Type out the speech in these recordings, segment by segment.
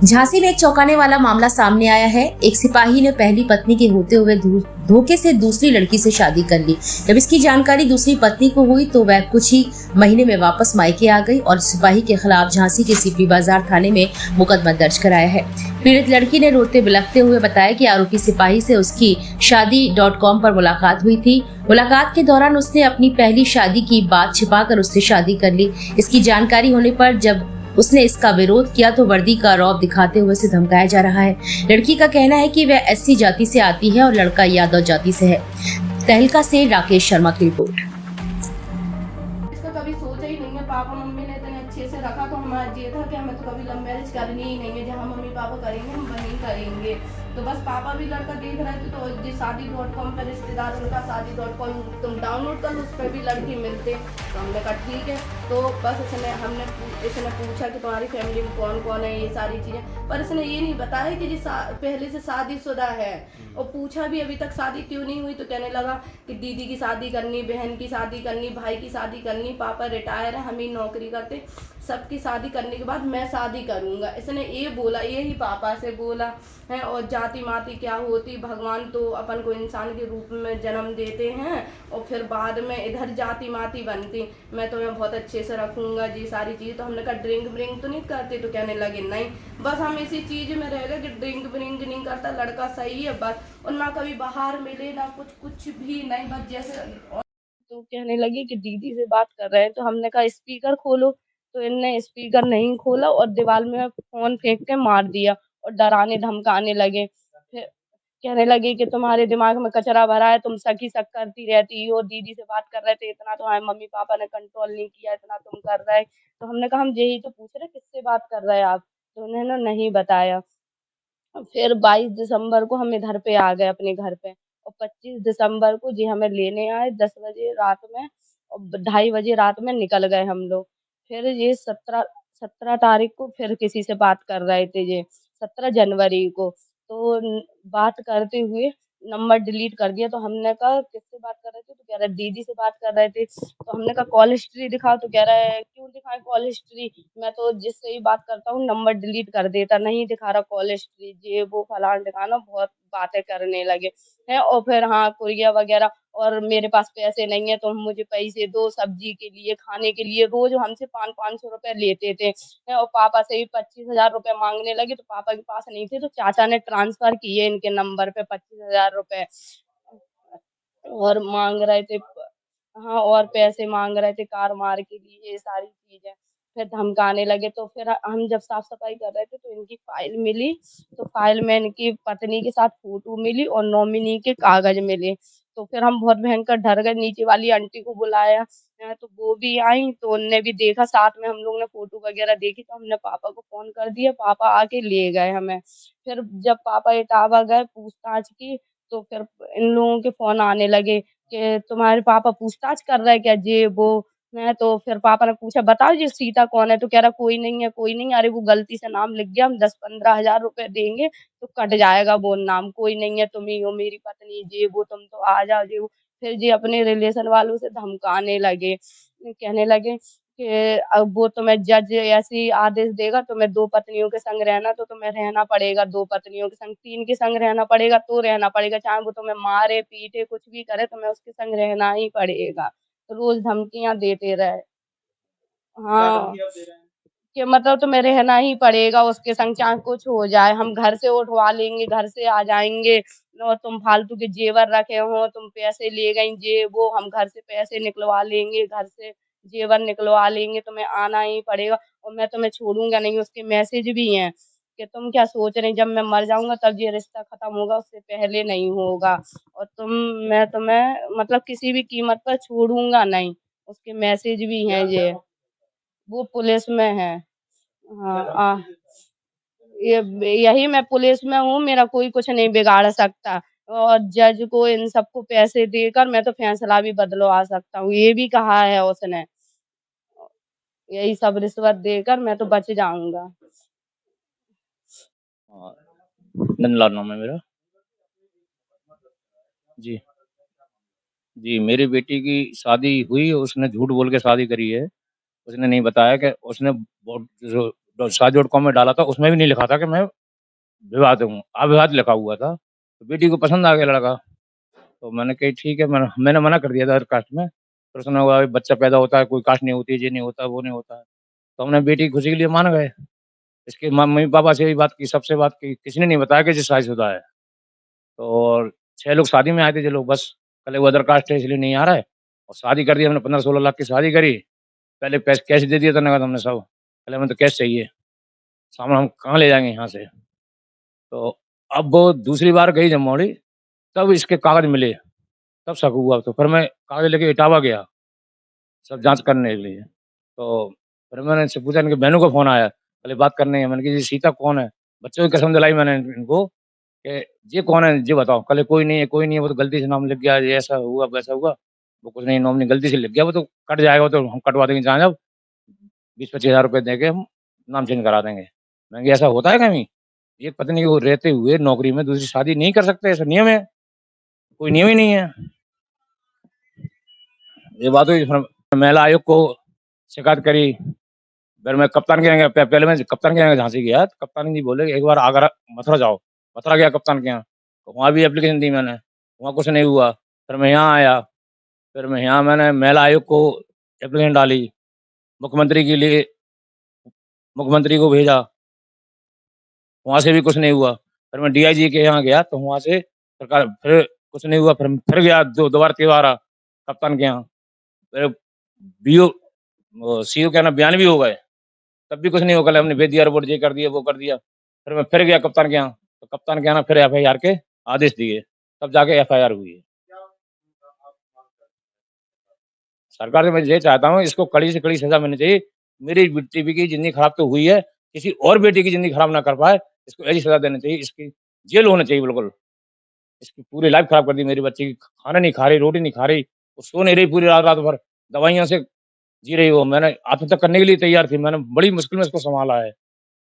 झांसी में एक चौंकाने वाला मामला सामने आया है। एक सिपाही ने पहली पत्नी के होते हुए धोखे से दूसरी लड़की से शादी कर ली। जब इसकी जानकारी दूसरी पत्नी को हुई तो वह कुछ ही महीने में वापस मायके आ गई और सिपाही के खिलाफ झांसी के सीपी बाजार थाने में मुकदमा दर्ज कराया है। पीड़ित लड़की ने रोते बिलखते हुए बताया कि आरोपी सिपाही से उसकी शादी.com पर मुलाकात हुई थी। मुलाकात के दौरान उसने अपनी पहली शादी की बात छिपाकर उससे शादी कर ली। इसकी जानकारी होने पर जब उसने इसका विरोध किया तो वर्दी का रौब दिखाते हुए उसे धमकाया जा रहा है। लड़की का कहना है कि वह एससी जाति से आती है और लड़का यादव जाति से है। तहलका से राकेश शर्मा की रिपोर्ट। इसका कभी सोचा ही नहीं है, पापा मम्मी ने इतने अच्छे से रखा तो हमारा ये था कि हमें तो कभी लव मैरिज करनी ही नहीं है, जहाँ मम्मी पापा करेंगे हम वहीं करेंगे। तो बस पापा भी लड़का देख रहे थे तो जिस शादी.com पर रिश्तेदार उनका शादी.com तुम डाउनलोड कर लो, उस पर भी लड़की मिलते। तो हमने कहा ठीक है। तो बस इसने पूछा कि तुम्हारी फैमिली में कौन कौन है, ये सारी चीज़ें, पर इसने ये नहीं बताया कि जी पहले से शादीशुदा है। और पूछा भी अभी तक शादी क्यों नहीं हुई, तो कहने लगा कि दीदी की शादी करनी, बहन की शादी करनी, भाई की शादी करनी, पापा रिटायर है, हम ही नौकरी करते, सबकी शादी करने के बाद मैं शादी करूँगा। इसने ये बोला, यही पापा से बोला है। और जाति माति क्या होती, भगवान तो अपन को इंसान के रूप में जन्म देते हैं और फिर बाद में इधर जाति माति बनती, मैं तुम्हें बहुत अच्छे से रखूँगा जी सारी चीज़। तो हमने कहा ड्रिंक व्रिंक तो नहीं करते, तो कहने लगे नहीं, बस हम इसी चीज़ में रह गए कि ड्रिंक व्रिंक नहीं करता, लड़का सही है बस। और ना कभी बाहर मिले ना कुछ भी नहीं, बस जैसे। तो कहने लगी कि दीदी से बात कर रहे हैं, तो हमने कहा स्पीकर खोलो, तो इनने स्पीकर नहीं खोला और दीवार में फोन फेंक के मार दिया और डराने धमकाने लगे। फिर कहने लगी कि तुम्हारे दिमाग में कचरा भरा है, तुम शक ही शक करती रहती हो, दीदी से बात कर रहे थे, इतना तो हमारे मम्मी पापा ने कंट्रोल नहीं किया, इतना तुम कर रहे। तो हमने कहा हम यही तो पूछ रहे किससे बात कर रहे हैं आप, तो उन्होंने नहीं बताया। फिर 22 दिसंबर को हम इधर पे आ गए अपने घर पे और 25 दिसंबर को जी हमें लेने आए 10 बजे रात में और 2:30 बजे रात में निकल गए हम लोग। फिर ये 17 तारीख को फिर किसी से बात कर रहे थे ये 17 जनवरी को। तो बात करते हुए नंबर डिलीट कर दिया। तो हमने कहा किससे बात कर रहे थे, तो कह रहा है दीदी से बात कर रहे थे। तो हमने कहा कॉल हिस्ट्री दिखाओ, तो कह रहा है क्यों दिखाएं कॉल हिस्ट्री, मैं तो जिससे ही बात करता हूँ नंबर डिलीट कर देता, नहीं दिखा रहा कॉल हिस्ट्री, ये वो फलाना ढिकाना बहुत बातें करने लगे हैं। और फिर हाँ कुरिया वगैरह, और मेरे पास पैसे नहीं है, तुम मुझे पैसे दो सब्जी के लिए, खाने के लिए। रोज हमसे 500-500 रुपए लेते थे हैं, और पापा से भी 25,000 रुपए मांगने लगे। तो पापा के पास नहीं थे, तो चाचा ने ट्रांसफर किए इनके नंबर पे 25,000 रुपए और मांग रहे थे। हाँ, और पैसे मांग रहे थे कार वार के लिए, ये सारी चीजें। फिर धमकाने लगे। तो फिर हम जब साफ सफाई कर रहे थे तो इनकी फाइल मिली। तो फाइल में इनकी पत्नी के साथ फोटो मिली और नॉमिनी के कागज मिले। तो फिर हम बहुत भयंकर डर गए, नीचे वाली आंटी को बुलाया तो वो भी आई, तो उनने भी देखा, साथ में हम लोग ने फोटो वगैरह देखी। तो हमने पापा को फोन कर दिया, पापा आके ले गए हमें। फिर जब पापा इटावा गए पूछताछ की, तो फिर इन लोगों के फोन आने लगे कि तुम्हारे पापा पूछताछ कर रहे हैं क्या, ये वो है। तो फिर पापा ने पूछा बताओ ये सीता कौन है, तो कह रहा कोई नहीं है, कोई नहीं। अरे वो गलती से नाम लिख गया, हम 10-15 हजार रुपए देंगे तो कट जाएगा वो नाम, कोई नहीं है, तुम ही हो मेरी पत्नी, ये वो, तुम तो आ जाओ ये वो। फिर जी अपने रिलेशन वालों से धमकाने लगे, कहने लगे कि अब वो तुम्हें जज ऐसी आदेश देगा, तुम्हें 2 पत्नियों के संग रहना तो तुम्हें रहना पड़ेगा, 2 पत्नियों के संग, 3 के संग रहना पड़ेगा तो रहना पड़ेगा, चाहे वो तुम्हें मारे पीटे कुछ भी करे, तुम्हें उसके संग रहना ही पड़ेगा। रोज धमकियां देते रहे। हाँ, कि मतलब तुम्हें रहना ही पड़ेगा उसके संग, चाहे कुछ हो जाए, हम घर से उठवा लेंगे, घर से आ जाएंगे, और तुम फालतू के जेवर रखे हो, तुम पैसे ले गई, ये वो, हम घर से पैसे निकलवा लेंगे, घर से जेवर निकलवा लेंगे, तुम्हें आना ही पड़ेगा और मैं तुम्हें छोड़ूंगा नहीं। उसके मैसेज भी हैं कि तुम क्या सोच रही, जब मैं मर जाऊंगा तब ये रिश्ता खत्म होगा, उससे पहले नहीं होगा, और मैं तुम्हें मतलब किसी भी कीमत पर छोड़ूंगा नहीं। उसके मैसेज भी हैं ये, वो पुलिस में है। हाँ ये यही मैं पुलिस में हूँ, मेरा कोई कुछ नहीं बिगाड़ सकता, और जज को इन सबको पैसे देकर मैं तो फैसला भी बदलवा सकता हूँ, ये भी कहा है उसने। यही सब रिश्वत देकर मैं तो बच जाऊंगा। हाँ, नंदलाल नाम है मेरा। जी, जी, मेरी बेटी की शादी हुई, उसने झूठ बोल के शादी करी है। उसने नहीं बताया कि उसने बहुत जो शादी.com में डाला था, उसमें भी नहीं लिखा था कि मैं विवाहित हूँ, अविवाहित लिखा हुआ था। तो बेटी को पसंद आ गया लड़का, तो मैंने कही ठीक है, मैंने मना कर दिया था हर कास्ट में। फिर उसने बोला बच्चा पैदा होता है, कोई कास्ट नहीं होती, ये नहीं होता, वो नहीं होता है। तो हमने बेटी की खुशी के लिए मान गए। इसके मम्मी-पापा से भी बात की, सबसे बात की, किसी ने नहीं बताया कि ये शादीशुदा है। तो और 6 लोग शादी में आए थे, जो लोग बस कल वो अदर कास्ट है इसलिए नहीं आ रहा है, और शादी कर दी हमने, 15-16 लाख की शादी करी। पहले कैश दे दिया था नगद हमने सब, पहले हमें तो कैश चाहिए, सामान हम कहाँ ले जाएँगे यहाँ से। तो अब वो दूसरी बार गई जब मौड़ी, तब इसके कागज़ मिले, तब शक हुआ। तो फिर मैं कागज़ लेके इटावा गया, सब जाँच करने के लिए। तो फिर मैंने इनसे पूछा, इनकी बहनों का फ़ोन आया, पहले बात करनी है। मैंने कहा, "ये सीता कौन है?" बच्चों की कसम दिलाई मैंने इनको कि, "ये कौन है, ये बताओ।" कहले, "कोई नहीं है, कोई नहीं है, वो तो गलती से नाम लिख गया, ये ऐसा हुआ, वैसा हुआ। वो कुछ नहीं, नॉमिनी गलती से लिख गया, वो तो कट जाएगा, वो तो हम कटवा देंगे जहाँ जब 20-25 हज़ार रुपए देके हम नाम चेंज करा देंगे।" मैंने कहा, "ऐसा होता है कहीं? एक पत्नी को रहते हुए नौकरी में दूसरी शादी नहीं कर सकते, ऐसा नियम है? कोई नियम ही नहीं है।" ये बात हुई, फिर महिला आयोग को शिकायत करी। फिर मैं कप्तान के यहाँ गया, पहले मैं कप्तान के यहाँ झांसी गया, तो कप्तान जी बोले एक बार आगरा मथुरा जाओ। मथुरा गया कप्तान के यहाँ, तो वहाँ भी एप्लीकेशन दी मैंने, वहाँ कुछ नहीं हुआ। फिर मैं यहाँ आया, फिर मैं यहाँ मैंने महिला आयोग को एप्लीकेशन डाली, मुख्यमंत्री के लिए मुख्यमंत्री को भेजा, वहाँ से भी कुछ नहीं हुआ। फिर मैं डीआईजी के यहाँ गया, तो वहाँ से सरकार फिर कुछ नहीं हुआ। फिर गया दोबारा तिवारा कप्तान के यहाँ, फिर बीओ सीओ के यहाँ बयान भी हो गए, तब भी कुछ नहीं हुआ। कल हमने भेज दिया रिपोर्ट, ये कर दिया, वो कर दिया। फिर मैं फिर गया कप्तान के यहाँ, तो कप्तान के यहाँ फिर एफआईआर के आदेश दिए, तब जाके एफआईआर हुई है। सरकार से मैं ये चाहता हूँ, इसको कड़ी से कड़ी सज़ा मिलनी चाहिए। मेरी बेटी की ज़िंदगी खराब तो हुई है, किसी और बेटी की ज़िंदगी खराब ना कर पाए, इसको ऐसी सज़ा देनी चाहिए, इसकी जेल होनी चाहिए बिल्कुल। इसकी पूरी लाइफ़ खराब कर दी मेरी बच्ची की, खाना नहीं खा रही, रोटी नहीं खा रही, वो सो नहीं रही पूरी रात भर, दवाइयों से जी रही हो। मैंने आत्महत्या करने के लिए तैयार थी, मैंने बड़ी मुश्किल में इसको सँभाला है।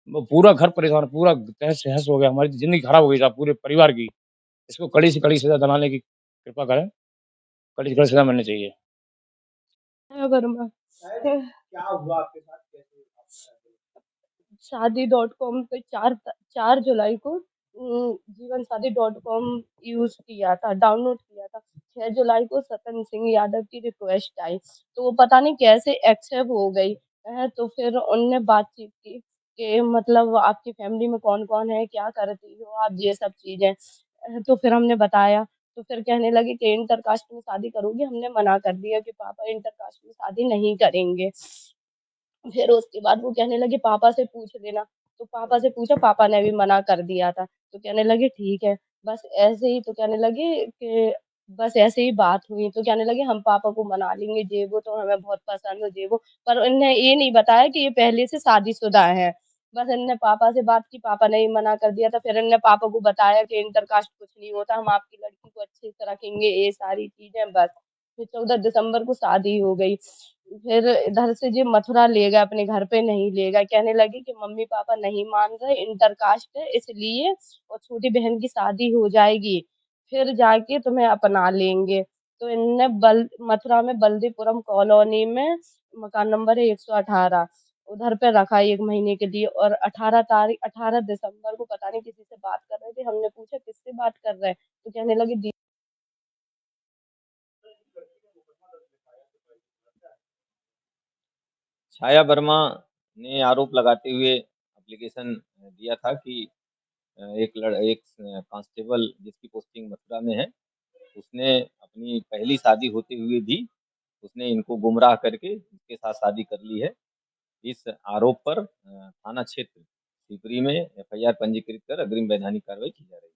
वो पूरा घर परेशान, पूरा तहस-नहस हो गया, हमारी ज़िंदगी खराब हो गई साहब पूरे परिवार की। इसको कड़ी से कड़ी सज़ा दिलाने की कृपा करें, कड़ी से कड़ी सज़ा मिलनी चाहिए। वर्मा शादी.com पे 4 जुलाई को जीवन शादी.com यूज किया था, डाउनलोड किया था। 6 जुलाई को सतन सिंह यादव की रिक्वेस्ट आई, तो वो पता नहीं कैसे एक्सेप्ट हो गई है। तो फिर उनने बातचीत की कि मतलब आपकी फैमिली में कौन कौन है, क्या करती हो आप, ये सब चीजें। तो फिर हमने बताया, तो फिर कहने लगे कि इंटरकास्ट में शादी करोगी। हमने मना कर दिया कि पापा इंटरकास्ट में शादी नहीं करेंगे। फिर उसके बाद वो कहने लगे पापा से पूछ लेना, तो पापा से पूछा, पापा ने भी मना कर दिया था। तो कहने लगे ठीक है, बस ऐसे ही। तो कहने लगे कि बस ऐसे ही बात हुई, तो कहने लगे हम पापा को मना लेंगे, ये वो तो हमें बहुत पसंद है, ये वो। पर इन्हें ये नहीं बताया कि ये पहले से शादीशुदा है। बस इनने पापा से बात की, पापा ने ही मना कर दिया था। फिर इनने पापा को बताया कि इंटरकास्ट कुछ नहीं होता, हम आपकी लड़की को अच्छे से रखेंगे, ये सारी चीजें बस। फिर 14 दिसंबर को शादी हो गई। फिर इधर से जी मथुरा ले गए, अपने घर पे नहीं ले गए। कहने लगे कि मम्मी पापा नहीं मान रहे, इंटरकास्ट है इसलिए, और छोटी बहन की शादी हो जाएगी, फिर जाके तुम्हें अपना लेंगे। तो इनने मथुरा में बल्दीपुरम कॉलोनी में मकान नंबर है 118, उधर पे रखा 1 महीने के लिए। और 18 दिसंबर को पता नहीं किसी से बात कर रहे थे। हमने पूछा किससे बात कर रहे हैं, तो कहने लगे छाया वर्मा ने आरोप लगाते हुए एप्लीकेशन दिया था कि एक कांस्टेबल जिसकी पोस्टिंग मथुरा में है, उसने अपनी पहली शादी होते हुए भी उसने इनको गुमराह करके इसके साथ शादी कर ली है। इस आरोप पर थाना क्षेत्र सीकरी में एफआईआर पंजीकृत कर अग्रिम वैधानिक कार्रवाई की जा रही है।